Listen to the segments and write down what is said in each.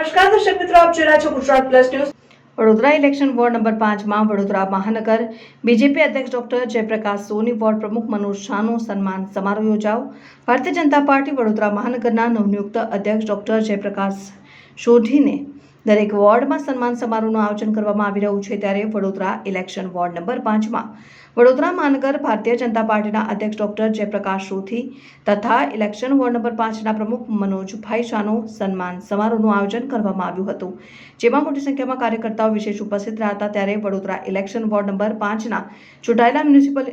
નમસ્કાર દર્શક મિત્રો, આપ જોઈ રહ્યા છો Gujarat plus news. Vadodara election ward number 5માં વડોદરા મહાનગર બીજેપી અધ્યક્ષ ડોક્ટર જયપ્રકાશ સોની, વોર્ડ પ્રમુખ મનોજ શાહનો સન્માન સમારોહ યોજાયો। ભારતીય જનતા પાર્ટી વડોદરા મહાનગરના નવનિયુક્ત અધ્યક્ષ ડોક્ટર જયપ્રકાશ સોઢીને દરેક વોર્ડમાં સન્માન સમારોહનું આયોજન કરવામાં આવી રહ્યું છે। ત્યારે વડોદરા ઇલેક્શન વોર્ડ નંબર 5માં વડોદરા મહાનગર ભારતીય જનતા પાર્ટીના અધ્યક્ષ ડોક્ટર જયપ્રકાશ સોઢી તથા ઇલેક્શન વોર્ડ નંબર 5ના પ્રમુખ મનોજભાઈ શાહનો સન્માન સમારોહનું આયોજન કરવામાં આવ્યું હતું, જેમાં મોટી સંખ્યામાં કાર્યકર્તાઓ વિશેષ ઉપસ્થિત રહ્યા હતા। ત્યારે વડોદરા ઇલેક્શન વોર્ડ નંબર 5ના ચૂંટાયેલા મ્યુનિસિપલ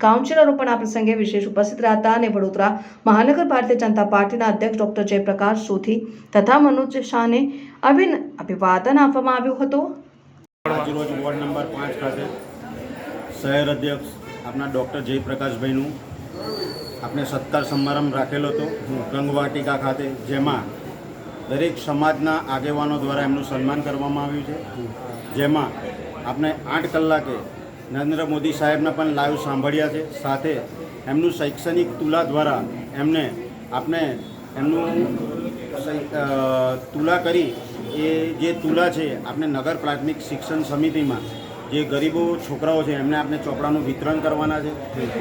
કાઉન્સિલરો પણ આ પ્રસંગે વિશેષ ઉપસ્થિત રહ્યા હતા અને વડોદરા મહાનગર ભારતીય જનતા પાર્ટીના અધ્યક્ષ ડોક્ટર જયપ્રકાશ સોઢી તથા મનોજ શાહને અભિવાદન આપવામાં આવ્યું હતું। આજરોજ વોર્ડ નંબર 5 ખાતે શહેર અધ્યક્ષ આપણા ડૉક્ટર જયપ્રકાશભાઈનું આપણે સત્કાર સમારંભ રાખેલો હતો રંગવાટિકા ખાતે, જેમાં દરેક સમાજના આગેવાનો દ્વારા એમનું સન્માન કરવામાં આવ્યું છે। જેમાં આપણે 8 કલાકે નરેન્દ્ર મોદી સાહેબના પણ લાઈવ સાંભળ્યા છે, સાથે એમનું શૈક્ષણિક તુલા દ્વારા આપણે એમનું તુલા કરી એ જે તુલા છે આપણે નગર પ્રાથમિક શિક્ષણ સમિતિમાં જે ગરીબો છોકરાઓ છે એમને આપણે ચોપડાનું વિતરણ કરવાના છે।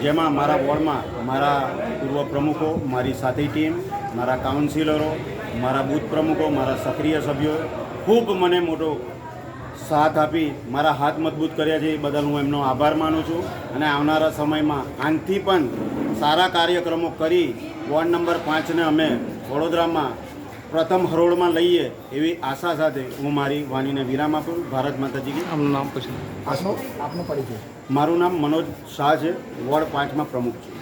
જેમાં મારા વોર્ડમાં મારા પૂર્વ પ્રમુખો, મારી સાથી ટીમ, મારા કાઉન્સિલરો, મારા બૂથ પ્રમુખો, મારા સક્રિય સભ્યો ખૂબ મને મોટો સાથ આપી મારા હાથ મજબૂત કર્યા છે, એ બદલ હું એમનો આભાર માનું છું। અને આવનારા સમયમાં આનાથી પણ સારા કાર્યક્રમો કરી વોર્ડ નંબર 5ને અમે વડોદરામાં પ્રથમ હરોળમાં લઈએ એવી આશા સાથે હું મારી વાણીને વિરામ આપું। ભારત માતાજી કી। આપનું નામ પૂછો, આપનો પરિચય। મારું નામ મનોજ શાહ છે, વોર્ડ 5માં પ્રમુખ છું।